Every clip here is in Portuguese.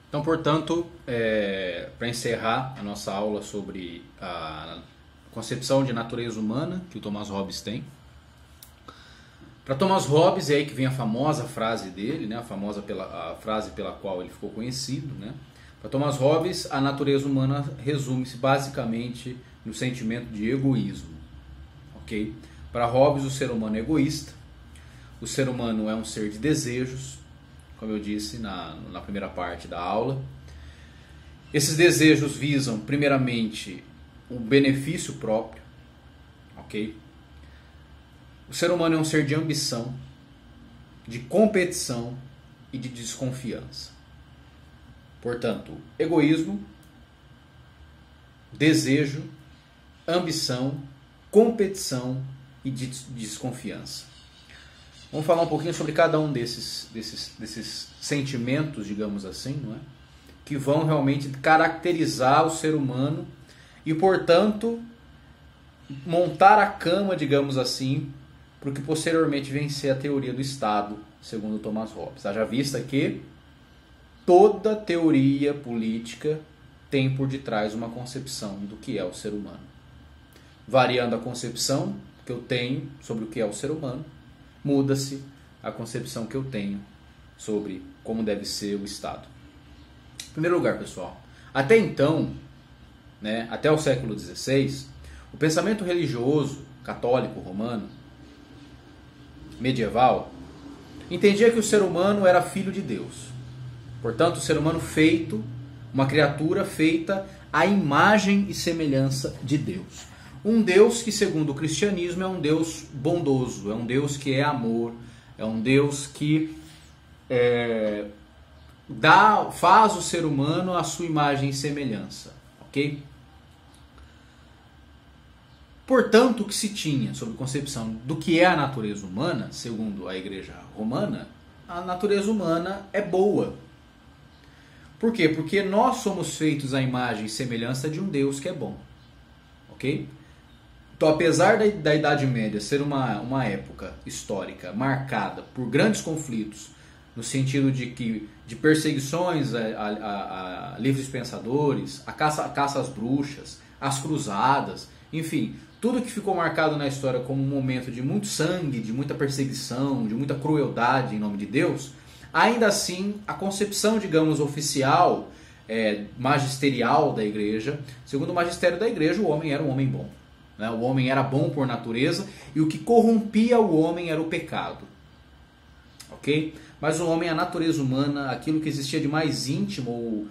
Então, portanto, para encerrar a nossa aula sobre a concepção de natureza humana que o Thomas Hobbes tem, para Thomas Hobbes é aí que vem a famosa frase dele, né, a frase pela qual ele ficou conhecido, né? Para Thomas Hobbes, a natureza humana resume-se basicamente no sentimento de egoísmo, ok? Para Hobbes, o ser humano é egoísta, o ser humano é um ser de desejos, como eu disse na primeira parte da aula. Esses desejos visam, primeiramente, o benefício próprio, ok? O ser humano é um ser de ambição, de competição e de desconfiança. Portanto, egoísmo, desejo, ambição, competição e desconfiança. Vamos falar um pouquinho sobre cada um desses sentimentos, digamos assim, não é? Que vão realmente caracterizar o ser humano e, portanto, montar a cama, digamos assim, para o que posteriormente vem ser a teoria do Estado, segundo Thomas Hobbes. Haja vista que toda teoria política tem por detrás uma concepção do que é o ser humano. Variando a concepção que eu tenho sobre o que é o ser humano, muda-se a concepção que eu tenho sobre como deve ser o Estado. Em primeiro lugar, pessoal, até então, né, até o século XVI, o pensamento religioso católico romano medieval entendia que o ser humano era filho de Deus. Portanto, o ser humano feito, uma criatura feita à imagem e semelhança de Deus. Um Deus que, segundo o cristianismo, é um Deus bondoso, é um Deus que é amor, é um Deus que faz o ser humano à sua imagem e semelhança, ok? Portanto, o que se tinha sobre concepção do que é a natureza humana, segundo a Igreja Romana, a natureza humana é boa. Por quê? Porque nós somos feitos à imagem e semelhança de um Deus que é bom, ok? Então, apesar da Idade Média ser uma época histórica marcada por grandes conflitos, no sentido de perseguições a livres pensadores, a caça às bruxas, as cruzadas, enfim, tudo que ficou marcado na história como um momento de muito sangue, de muita perseguição, de muita crueldade em nome de Deus, ainda assim a concepção, digamos, oficial, magisterial da igreja, segundo o magistério da igreja, o homem era um homem bom. O homem era bom por natureza e o que corrompia o homem era o pecado. Ok? Mas o homem, a natureza humana, aquilo que existia de mais íntimo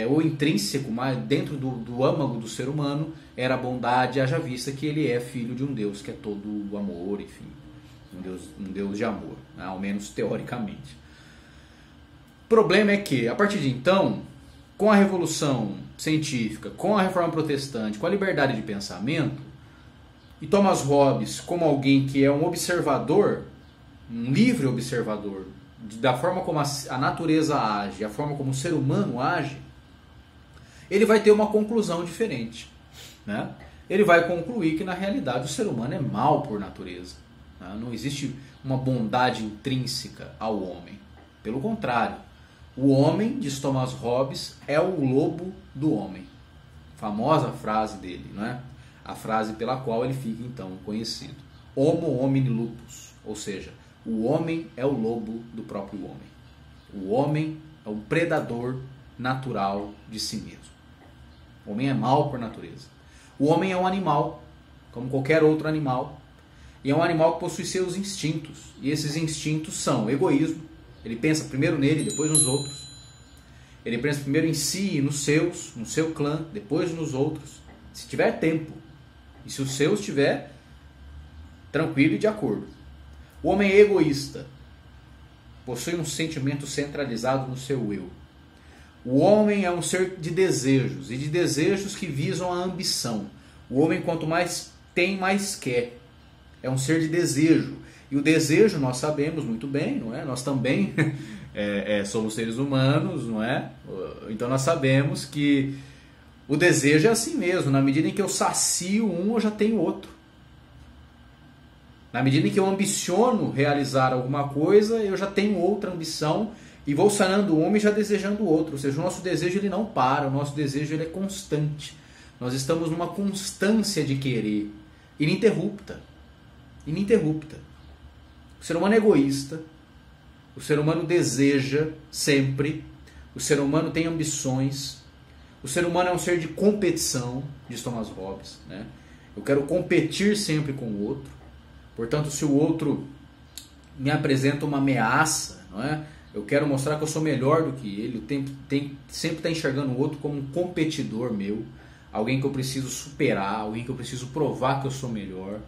ou intrínseco, mais dentro do âmago do ser humano, era a bondade, haja vista que ele é filho de um Deus que é todo amor, enfim, um Deus de amor, né? Ao menos teoricamente. O problema é que, a partir de então, com a Revolução Científica, com a Reforma Protestante, com a liberdade de pensamento, e Thomas Hobbes, como alguém que é um observador, um livre observador, da forma como a natureza age, a forma como o ser humano age, ele vai ter uma conclusão diferente, né? Ele vai concluir que na realidade o ser humano é mau por natureza, né? Não existe uma bondade intrínseca ao homem. Pelo contrário, o homem, diz Thomas Hobbes, é o lobo do homem. Famosa frase dele, não é? A frase pela qual ele fica então conhecido. Homo homini lupus, ou seja, o homem é o lobo do próprio homem. O homem é o predador natural de si mesmo. O homem é mau por natureza. O homem é um animal, como qualquer outro animal, e é um animal que possui seus instintos. E esses instintos são egoísmo. Ele pensa primeiro nele, depois nos outros. Ele pensa primeiro em si e no seu clã, depois nos outros. Se tiver tempo. E se o seu estiver tranquilo e de acordo. O homem é egoísta. Possui um sentimento centralizado no seu eu. O homem é um ser de desejos. E de desejos que visam a ambição. O homem, quanto mais tem, mais quer. É um ser de desejo. E o desejo, nós sabemos muito bem, não é? Nós também somos seres humanos, não é? Então nós sabemos que o desejo é assim mesmo. Na medida em que eu sacio um, eu já tenho outro. Na medida em que eu ambiciono realizar alguma coisa, eu já tenho outra ambição E vou sanando o homem já desejando o outro. Ou seja, o nosso desejo ele não para, o nosso desejo ele é constante. Nós estamos numa constância de querer, ininterrupta. Ininterrupta. O ser humano é egoísta, o ser humano deseja sempre, o ser humano tem ambições, o ser humano é um ser de competição, diz Thomas Hobbes, né? Eu quero competir sempre com o outro, portanto, se o outro me apresenta uma ameaça, não é? Eu quero mostrar que eu sou melhor do que ele, sempre está enxergando o outro como um competidor meu, alguém que eu preciso superar, alguém que eu preciso provar que eu sou melhor.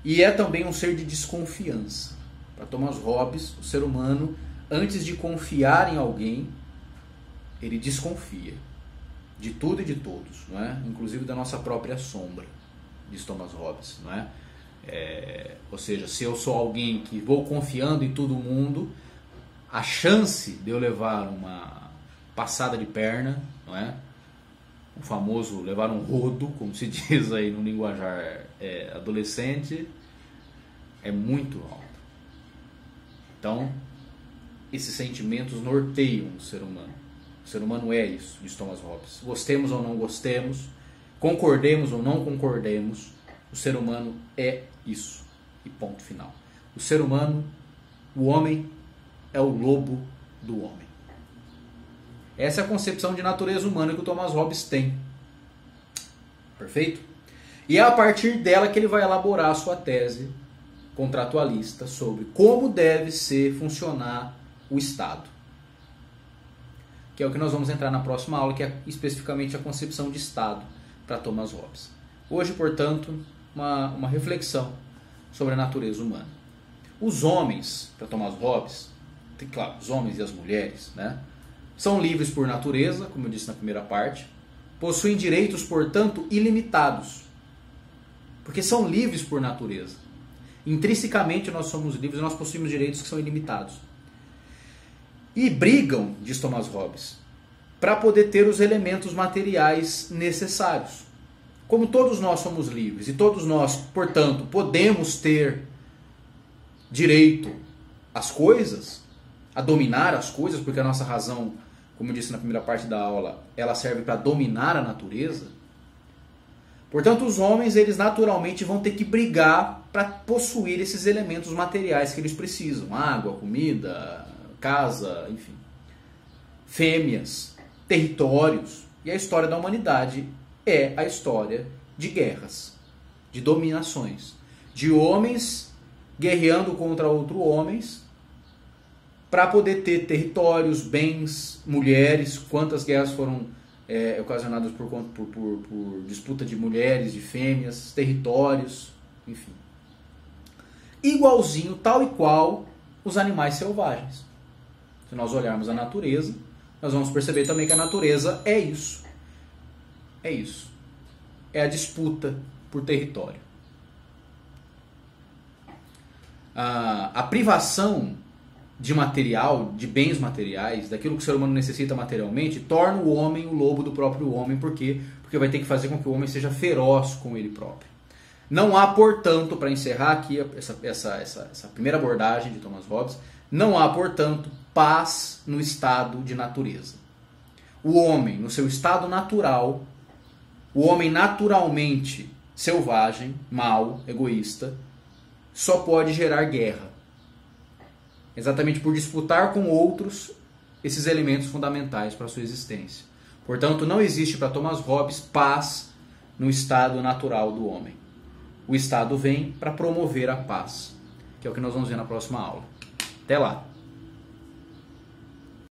E é também um ser de desconfiança. Para Thomas Hobbes, o ser humano, antes de confiar em alguém, ele desconfia de tudo e de todos, não é? Inclusive da nossa própria sombra, diz Thomas Hobbes, não é? Ou seja, se eu sou alguém que vou confiando em todo mundo, a chance de eu levar uma passada de perna, não é? O famoso levar um rodo, como se diz aí no linguajar adolescente, é muito alto. Então, esses sentimentos norteiam o ser humano. O ser humano é isso, diz Thomas Hobbes. Gostemos ou não gostemos, concordemos ou não concordemos, o ser humano é isso. E ponto final. O ser humano, o homem, é o lobo do homem. Essa é a concepção de natureza humana que o Thomas Hobbes tem. Perfeito? E é a partir dela que ele vai elaborar a sua tese contratualista sobre como deve funcionar o Estado. Que é o que nós vamos entrar na próxima aula, que é especificamente a concepção de Estado para Thomas Hobbes. Hoje, portanto, uma reflexão sobre a natureza humana. Os homens, para Thomas Hobbes, claro, os homens e as mulheres, né, são livres por natureza, como eu disse na primeira parte, possuem direitos, portanto, ilimitados, porque são livres por natureza. Intrinsecamente nós somos livres, nós possuímos direitos que são ilimitados. E brigam, diz Thomas Hobbes, para poder ter os elementos materiais necessários. Como todos nós somos livres e todos nós, portanto, podemos ter direito às coisas, a dominar as coisas, porque a nossa razão, como eu disse na primeira parte da aula, ela serve para dominar a natureza. Portanto, os homens, eles naturalmente vão ter que brigar para possuir esses elementos materiais que eles precisam. Água, comida, casa, enfim. Fêmeas, territórios. E a história da humanidade é a história de guerras, de dominações, de homens guerreando contra outros homens, para poder ter territórios, bens, mulheres. Quantas guerras foram ocasionadas por disputa de mulheres, de fêmeas, territórios, enfim. Igualzinho, tal e qual, os animais selvagens. Se nós olharmos a natureza, nós vamos perceber também que a natureza é isso. É isso. É a disputa por território. A privação de material, de bens materiais, daquilo que o ser humano necessita materialmente, torna o homem o lobo do próprio homem. Por quê? Porque vai ter que fazer com que o homem seja feroz com ele próprio. Não há, portanto, para encerrar aqui essa primeira abordagem de Thomas Hobbes, não há, portanto, paz no estado de natureza. O homem, no seu estado natural, o homem naturalmente selvagem, mau, egoísta, só pode gerar guerra. Exatamente por disputar com outros esses elementos fundamentais para a sua existência. Portanto, não existe para Thomas Hobbes paz no estado natural do homem. O Estado vem para promover a paz, que é o que nós vamos ver na próxima aula. Até lá!